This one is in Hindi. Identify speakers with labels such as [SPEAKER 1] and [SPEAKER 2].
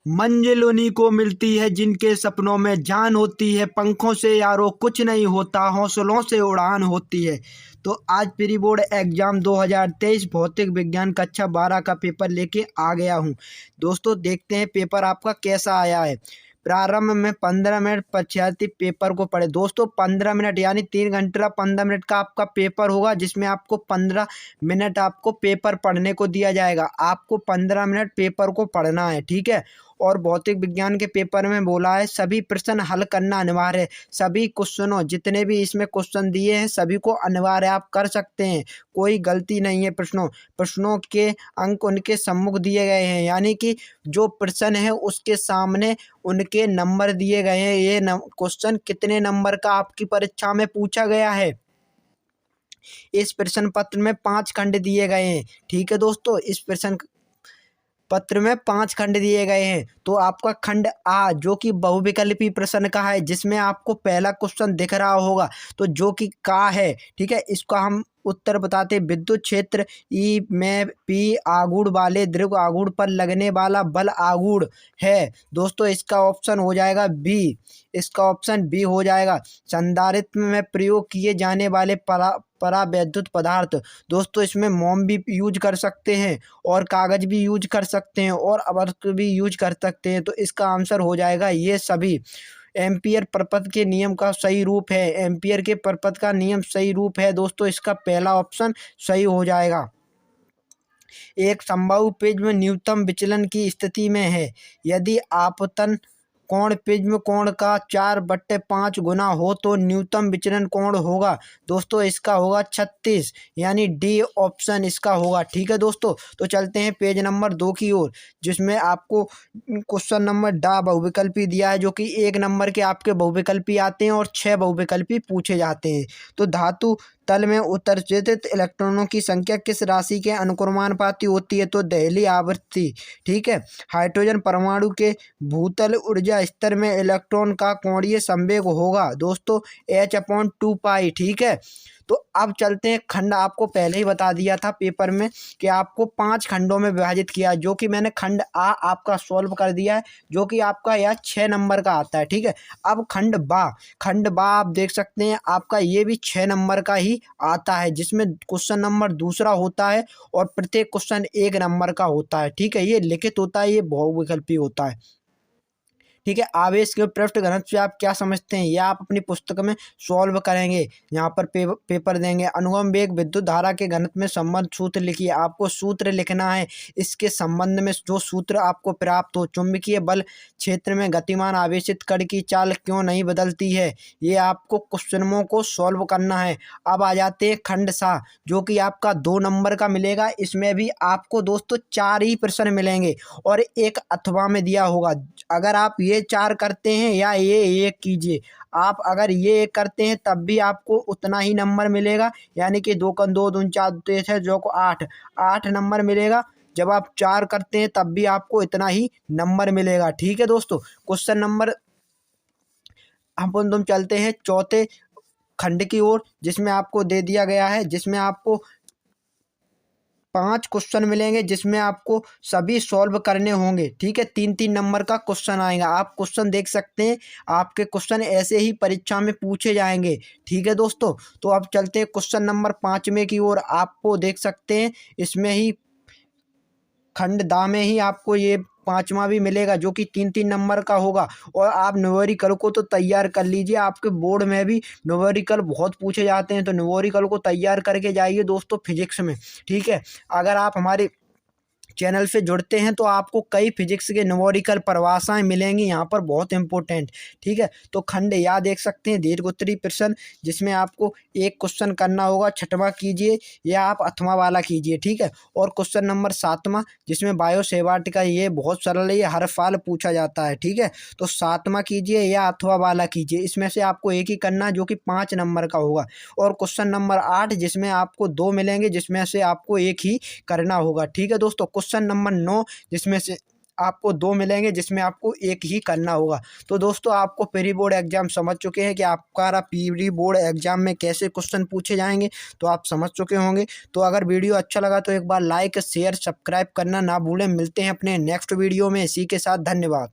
[SPEAKER 1] मंजिल उन्हीं को मिलती है जिनके सपनों में जान होती है। पंखों से यारो कुछ नहीं होता, हौसलों से उड़ान होती है। तो आज प्री बोर्ड एग्जाम 2023 भौतिक विज्ञान कक्षा 12 का पेपर लेके आ गया हूँ। दोस्तों देखते हैं पेपर आपका कैसा आया है। प्रारंभ में 15 मिनट परीक्षार्थी पेपर को पढ़े। दोस्तों 15 मिनट यानी 3 घंटा 15 मिनट का आपका पेपर होगा, जिसमें आपको 15 मिनट आपको पेपर पढ़ने को दिया जाएगा। आपको 15 मिनट पेपर को पढ़ना है, ठीक है। और भौतिक विज्ञान के पेपर में बोला है सभी प्रश्न हल करना अनिवार्य है। सभी क्वेश्चनों जितने भी इसमें क्वेश्चन दिए हैं सभी को अनिवार्य आप कर सकते हैं, कोई गलती नहीं है। प्रश्नों के अंक उनके सम्मुख दिए गए हैं, यानी कि जो प्रश्न है उसके सामने उनके नंबर दिए गए हैं। ये क्वेश्चन कितने नंबर का आपकी परीक्षा में पूछा गया है। इस प्रश्न पत्र में 5 खंड दिए गए हैं, ठीक है दोस्तों। इस प्रश्न पत्र में 5 खंड दिए गए हैं। तो आपका खंड आ जो कि बहुविकल्पी प्रश्न का है, जिसमें आपको पहला क्वेश्चन दिख रहा होगा, तो जो कि का है, ठीक है। इसका हम उत्तर बताते। विद्युत क्षेत्र ई में पी आघूर्ण वाले द्रव आघूर्ण पर लगने वाला बल आघूर्ण है। दोस्तों इसका ऑप्शन हो जाएगा बी। इसका ऑप्शन बी हो जाएगा। संधारित्र में प्रयोग किए जाने वाले परावैद्युत पदार्थ। दोस्तों इसमें मोम भी यूज कर सकते हैं और कागज भी यूज कर सकते हैं और अवर्क भी यूज कर सकते हैं। तो इसका आंसर हो जाएगा ये सभी। एम्पियर प्रपथ के नियम का सही रूप है। एम्पियर के प्रपथ का नियम सही रूप है दोस्तों। इसका पहला ऑप्शन सही हो जाएगा। एक समबाहु प्रिज्म न्यूनतम विचलन की स्थिति में है यदि आपतन कोण प्रिज्म कोण का 4/5 गुना हो तो न्यूनतम विचलन कोण होगा। दोस्तों इसका होगा 36, यानी डी ऑप्शन इसका होगा, ठीक है दोस्तों। तो चलते हैं पेज नंबर 2 की ओर, जिसमें आपको क्वेश्चन नंबर डा बहुविकल्पी दिया है, जो कि 1 नंबर के आपके बहुविकल्पी आते हैं और 6 बहुविकल्पी पूछे जाते हैं। तो धातु तल में उत्सर्जित इलेक्ट्रॉनों की संख्या किस राशि के अनुक्रमानुपाती होती है? तो दहली आवृत्ति, ठीक है। हाइड्रोजन परमाणु के भूतल ऊर्जा स्तर में इलेक्ट्रॉन का कोणीय संवेग होगा दोस्तों h/2π, ठीक है। तो अब चलते हैं खंड। आपको पहले ही बता दिया था पेपर में कि आपको 5 खंडों में विभाजित किया है, जो कि मैंने खंड आ आपका सॉल्व कर दिया है, जो कि आपका यह 6 नंबर का आता है, ठीक है। अब खंड बा आप देख सकते हैं आपका ये भी 6 नंबर का ही आता है, जिसमें क्वेश्चन नंबर दूसरा होता है और प्रत्येक क्वेश्चन 1 नंबर का होता है, ठीक है। ये लिखित होता है, ये बहुविकल्पी होता है, ठीक है। आवेश के पृष्ठ घनत्व से आप क्या समझते हैं, या आप अपनी पुस्तक में सॉल्व करेंगे। यहाँ पर पेपर देंगे। अनुगम वेग विद्युत धारा के घनत्व में संबंध सूत्र लिखिए। आपको सूत्र लिखना है, इसके संबंध में जो सूत्र आपको प्राप्त हो। चुंबकीय बल क्षेत्र में गतिमान आवेशित कण की चाल क्यों नहीं बदलती है, ये आपको क्वेश्चनों को सॉल्व करना है। अब आ जाते हैं खंड सा, जो कि आपका 2 नंबर का मिलेगा। इसमें भी आपको दोस्तों 4 ही प्रश्न मिलेंगे और एक अथवा में दिया होगा। अगर आप ये 4 करते हैं या ये 1 कीजिए, आप अगर ये 1 करते हैं तब भी आपको उतना ही नंबर मिलेगा, यानी कि 2 × 2 = 4 = जो को 8 नंबर मिलेगा। जब आप 4 करते हैं तब भी आपको इतना ही नंबर मिलेगा, ठीक है दोस्तों। क्वेश्चन नंबर हम चलते हैं चौथे खंड की ओर, जिसमें आपको दे दिया गया है, जिसमें आपको 5 क्वेश्चन मिलेंगे, जिसमें आपको सभी सॉल्व करने होंगे, ठीक है। 3-3 नंबर का क्वेश्चन आएगा। आप क्वेश्चन देख सकते हैं, आपके क्वेश्चन ऐसे ही परीक्षा में पूछे जाएंगे, ठीक है दोस्तों। तो अब चलते हैं क्वेश्चन नंबर 5वें की ओर। आपको देख सकते हैं इसमें ही खंड दा में ही आपको ये 5वां भी मिलेगा, जो कि 3-3 नंबर का होगा। और आप न्यूमेरिकल को तो तैयार कर लीजिए, आपके बोर्ड में भी न्यूमेरिकल बहुत पूछे जाते हैं, तो न्यूमेरिकल को तैयार करके जाइए दोस्तों फिजिक्स में, ठीक है। अगर आप हमारे चैनल से जुड़ते हैं तो आपको कई फिजिक्स के न्यूमेरिकल परिभाषाएं मिलेंगी यहाँ पर, बहुत इंपॉर्टेंट, ठीक है। तो खंड या देख सकते हैं दीर्घोत्तरी प्रश्न, जिसमें आपको 1 क्वेश्चन करना होगा। 6वां कीजिए या आप 8वां वाला कीजिए, ठीक है। और क्वेश्चन नंबर 7वां, जिसमें बायो सेवार्ट का, ये बहुत सरल है, ये हर साल पूछा जाता है, ठीक है। तो 7वां कीजिए या 8वां वाला कीजिए। इसमें से आपको एक ही करना, जो कि 5 नंबर का होगा। और क्वेश्चन नंबर 8, जिसमें आपको 2 मिलेंगे, जिसमें से आपको एक ही करना होगा, ठीक है दोस्तों। क्वेश्चन नंबर 9, जिसमें से आपको 2 मिलेंगे जिसमें आपको एक ही करना होगा। तो दोस्तों आपको प्री बोर्ड एग्ज़ाम समझ चुके हैं कि आपका प्री बोर्ड एग्ज़ाम में कैसे क्वेश्चन पूछे जाएंगे, तो आप समझ चुके होंगे। तो अगर वीडियो अच्छा लगा तो एक बार लाइक शेयर सब्सक्राइब करना ना भूलें। मिलते हैं अपने नेक्स्ट वीडियो में। इसी के साथ धन्यवाद।